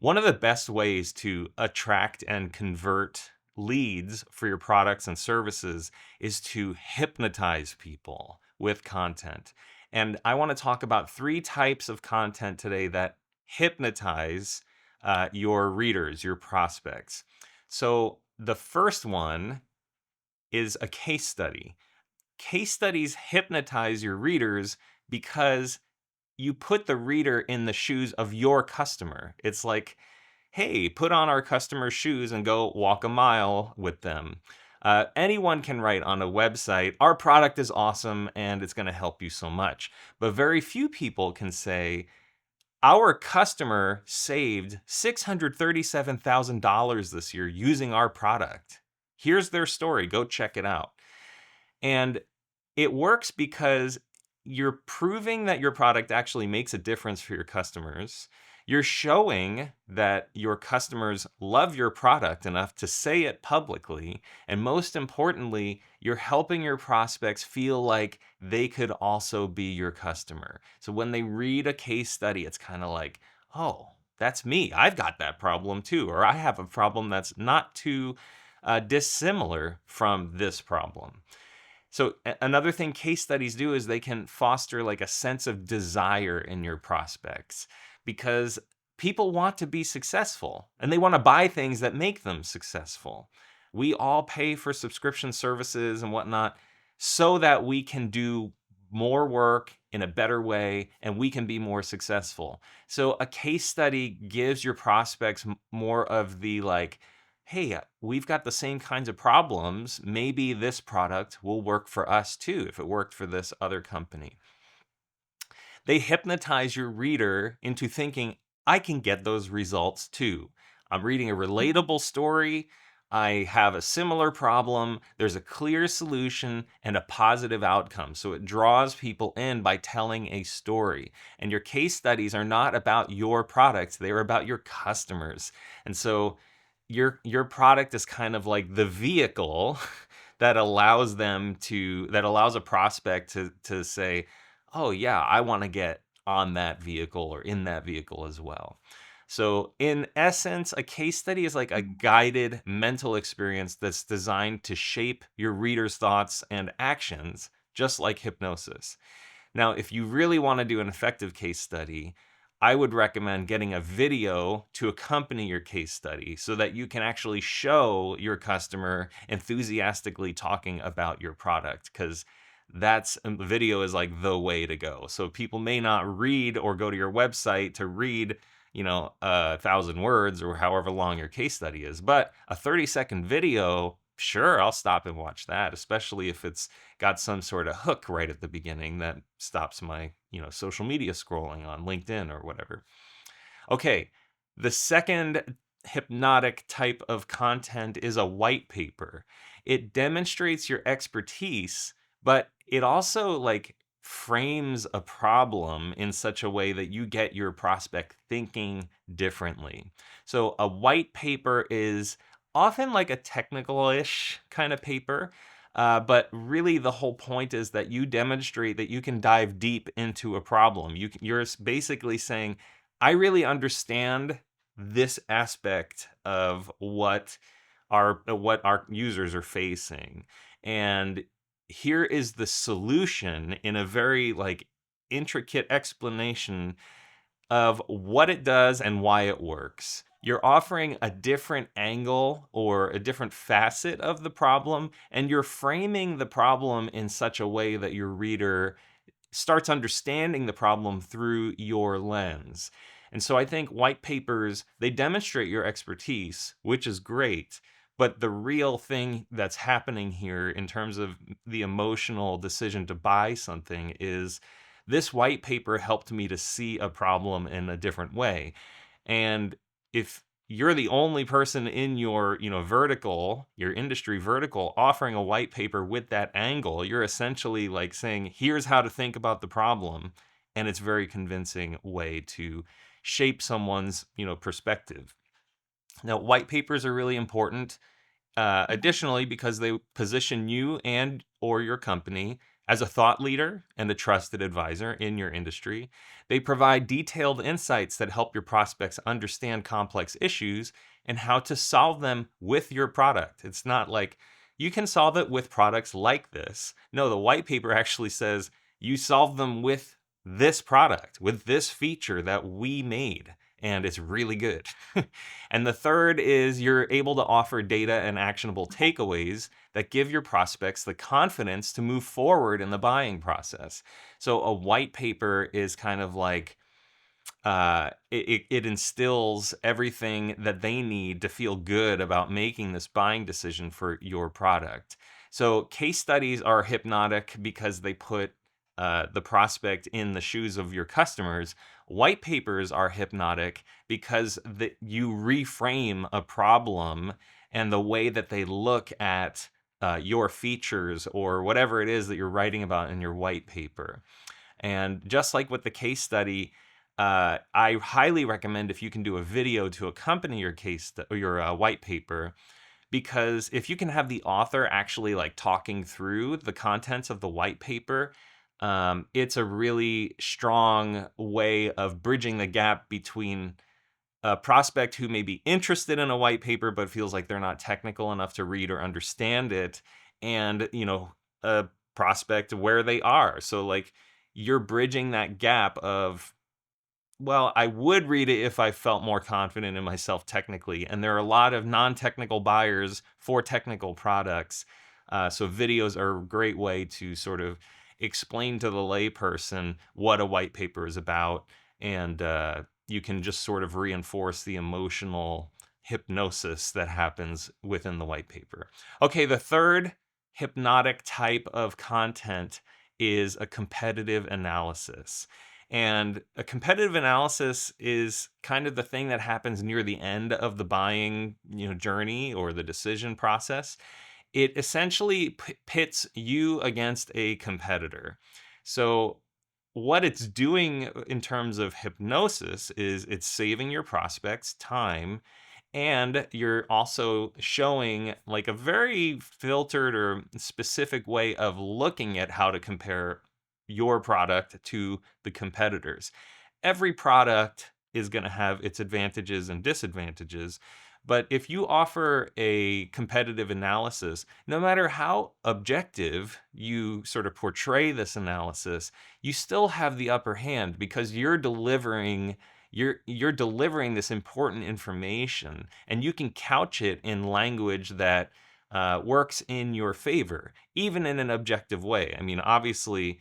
One of the best ways to attract and convert leads for your products and services is to hypnotize people with content. And I want to talk about three types of content today that hypnotize your readers, your prospects. So the first one is a case study. Case studies hypnotize your readers because you put the reader in the shoes of your customer. It's like, hey, put on our customer's shoes and go walk a mile with them. Anyone can write on a website, our product is awesome and it's going to help you so much. But very few people can say, our customer saved $637,000 this year using our product. Here's their story. Go check it out. And it works because you're proving that your product actually makes a difference for your customers. You're showing that your customers love your product enough to say it publicly. And most importantly, you're helping your prospects feel like they could also be your customer. So when they read a case study, it's kind of like, oh, that's me. I've got that problem too. Or I have a problem that's not too dissimilar from this problem. So another thing case studies do is they can foster like a sense of desire in your prospects because people want to be successful and they want to buy things that make them successful. We all pay for subscription services and whatnot so that we can do more work in a better way and we can be more successful. So a case study gives your prospects more of the like, hey, we've got the same kinds of problems. Maybe this product will work for us too, if it worked for this other company. They hypnotize your reader into thinking, I can get those results too. I'm reading a relatable story. I have a similar problem. There's a clear solution and a positive outcome. So it draws people in by telling a story. And your case studies are not about your products, they're about your customers. And so your product is kind of like the vehicle that allows a prospect to say, oh yeah, I want to get on that vehicle or in that vehicle as well. So in essence, a case study is like a guided mental experience that's designed to shape your reader's thoughts and actions, just like hypnosis. Now, if you really want to do an effective case study, I would recommend getting a video to accompany your case study so that you can actually show your customer enthusiastically talking about your product, because video is like the way to go. So people may not read or go to your website to read 1,000 words or however long your case study is, but a 30-second video, sure, I'll stop and watch that, especially if it's got some sort of hook right at the beginning that stops my social media scrolling on LinkedIn or whatever. Okay, the second hypnotic type of content is a white paper. It demonstrates your expertise, but it also like frames a problem in such a way that you get your prospect thinking differently. So a white paper is often like a technical-ish kind of paper, but really the whole point is that you demonstrate that you can dive deep into a problem. You're basically saying, I really understand this aspect of what our users are facing, and here is the solution in a very like intricate explanation of what it does and why it works. You're offering a different angle or a different facet of the problem, and you're framing the problem in such a way that your reader starts understanding the problem through your lens. And so I think white papers, they demonstrate your expertise, which is great. But the real thing that's happening here in terms of the emotional decision to buy something is this white paper helped me to see a problem in a different way. And if you're the only person in your vertical, your industry vertical, offering a white paper with that angle, you're essentially like saying, here's how to think about the problem. And it's a very convincing way to shape someone's perspective. Now, white papers are really important, additionally, because they position you and or your company As a thought leader and a trusted advisor in your industry, they provide detailed insights that help your prospects understand complex issues and how to solve them with your product. It's not like you can solve it with products like this. No, the white paper actually says you solve them with this product, with this feature that we made, and it's really good. And the third is you're able to offer data and actionable takeaways that give your prospects the confidence to move forward in the buying process. So a white paper is kind of like it instills everything that they need to feel good about making this buying decision for your product. So case studies are hypnotic because they put the prospect in the shoes of your customers. White papers are hypnotic because you reframe a problem and the way that they look at your features or whatever it is that you're writing about in your white paper. And just like with the case study, I highly recommend if you can do a video to accompany your or your white paper, because if you can have the author actually like talking through the contents of the white paper, it's a really strong way of bridging the gap between a prospect who may be interested in a white paper but feels like they're not technical enough to read or understand it, and a prospect where they are. So like you're bridging that gap of, well, I would read it if I felt more confident in myself technically. And there are a lot of non-technical buyers for technical products. So videos are a great way to sort of explain to the layperson what a white paper is about. And you can just sort of reinforce the emotional hypnosis that happens within the white paper. Okay, the third hypnotic type of content is a competitive analysis. And a competitive analysis is kind of the thing that happens near the end of the buying, journey or the decision process. It essentially pits you against a competitor. So what it's doing in terms of hypnosis is it's saving your prospects time, and you're also showing like a very filtered or specific way of looking at how to compare your product to the competitors. Every product is going to have its advantages and disadvantages. But if you offer a competitive analysis, no matter how objective you sort of portray this analysis, you still have the upper hand because you're delivering this important information, and you can couch it in language that works in your favor, even in an objective way. I mean, obviously,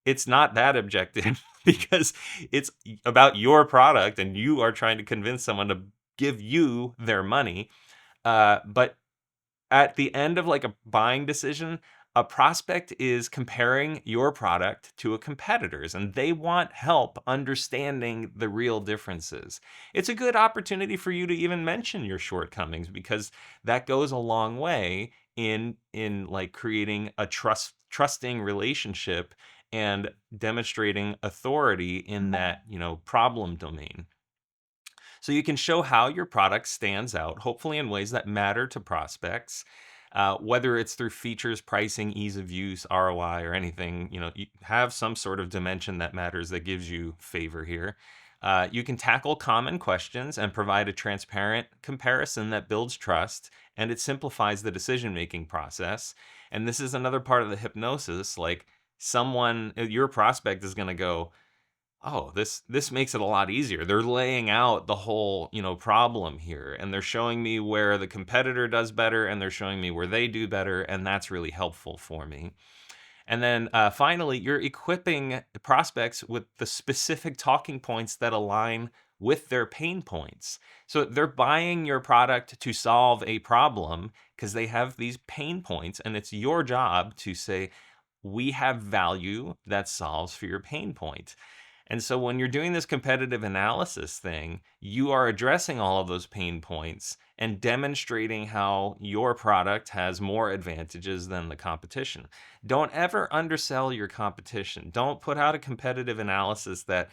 it's not that objective because it's about your product and you are trying to convince someone to give you their money. But at the end of like a buying decision, a prospect is comparing your product to a competitor's and they want help understanding the real differences. It's a good opportunity for you to even mention your shortcomings because that goes a long way in like creating a trusting relationship and demonstrating authority in that, problem domain. So you can show how your product stands out, hopefully in ways that matter to prospects, whether it's through features, pricing, ease of use, ROI, or anything. You have some sort of dimension that matters that gives you favor here. You can tackle common questions and provide a transparent comparison that builds trust, and it simplifies the decision-making process. And this is another part of the hypnosis. Like your prospect is going to go, oh, this makes it a lot easier. They're laying out the whole, problem here, and they're showing me where the competitor does better, and they're showing me where they do better, and that's really helpful for me. And then finally, you're equipping the prospects with the specific talking points that align with their pain points. So they're buying your product to solve a problem because they have these pain points, and it's your job to say, we have value that solves for your pain point. And so when you're doing this competitive analysis thing, you are addressing all of those pain points and demonstrating how your product has more advantages than the competition. Don't ever undersell your competition. Don't put out a competitive analysis that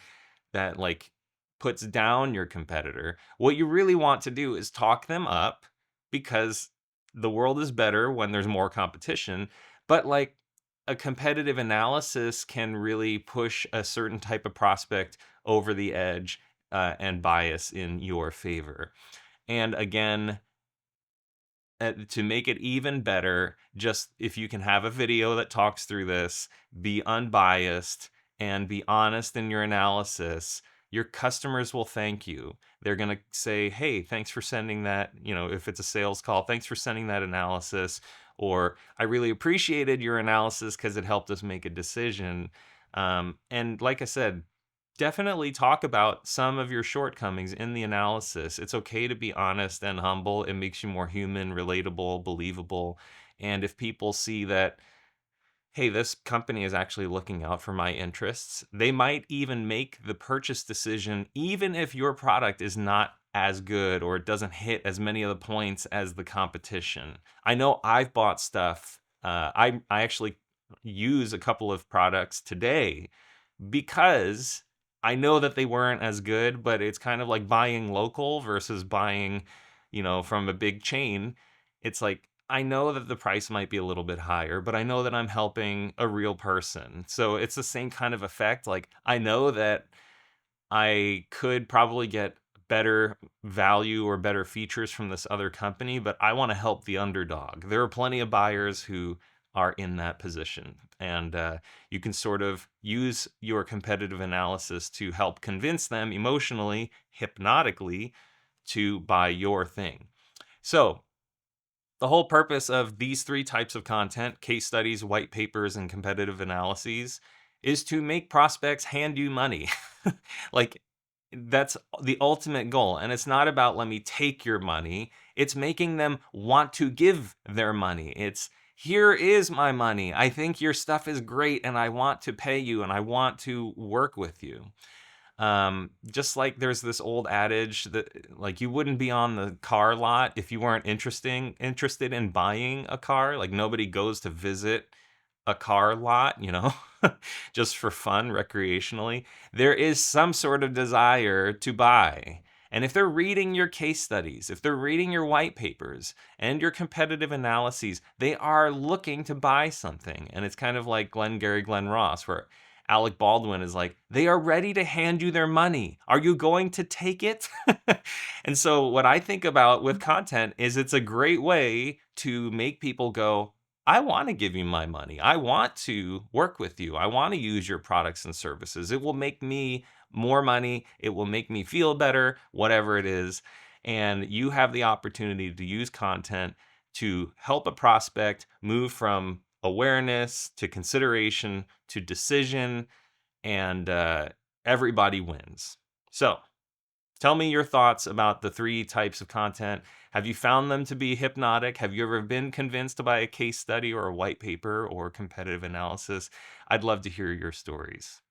like puts down your competitor. What you really want to do is talk them up, because the world is better when there's more competition. But like a competitive analysis can really push a certain type of prospect over the edge and bias in your favor. And again, to make it even better, just if you can have a video that talks through this, be unbiased, and be honest in your analysis, your customers will thank you. They're going to say, hey, thanks for sending that. If it's a sales call, thanks for sending that analysis. Or I really appreciated your analysis because it helped us make a decision. And like I said, definitely talk about some of your shortcomings in the analysis. It's okay to be honest and humble. It makes you more human, relatable, believable. And if people see that, hey, this company is actually looking out for my interests, they might even make the purchase decision, even if your product is not as good or it doesn't hit as many of the points as the competition. I know I've bought stuff. I actually use a couple of products today because I know that they weren't as good, but it's kind of like buying local versus buying, from a big chain. It's like I know that the price might be a little bit higher, but I know that I'm helping a real person. So it's the same kind of effect. Like I know that I could probably get better value or better features from this other company, but I want to help the underdog. There are plenty of buyers who are in that position. And you can sort of use your competitive analysis to help convince them emotionally, hypnotically, to buy your thing. So, the whole purpose of these three types of content, case studies, white papers, and competitive analyses, is to make prospects hand you money. Like, that's the ultimate goal. And it's not about let me take your money, it's making them want to give their money. It's here is my money. I think your stuff is great and I want to pay you and I want to work with you. Just like there's this old adage that like you wouldn't be on the car lot if you weren't interested in buying a car. Like nobody goes to visit a car lot, just for fun, recreationally. There is some sort of desire to buy. And if they're reading your case studies, if they're reading your white papers and your competitive analyses, they are looking to buy something. And it's kind of like Glengarry Glen Ross, where Alec Baldwin is like, they are ready to hand you their money. Are you going to take it? And so what I think about with content is it's a great way to make people go, I want to give you my money. I want to work with you. I want to use your products and services. It will make me more money. It will make me feel better, whatever it is. And you have the opportunity to use content to help a prospect move from awareness to consideration to decision, and everybody wins. So, tell me your thoughts about the three types of content. Have you found them to be hypnotic? Have you ever been convinced by a case study or a white paper or competitive analysis? I'd love to hear your stories.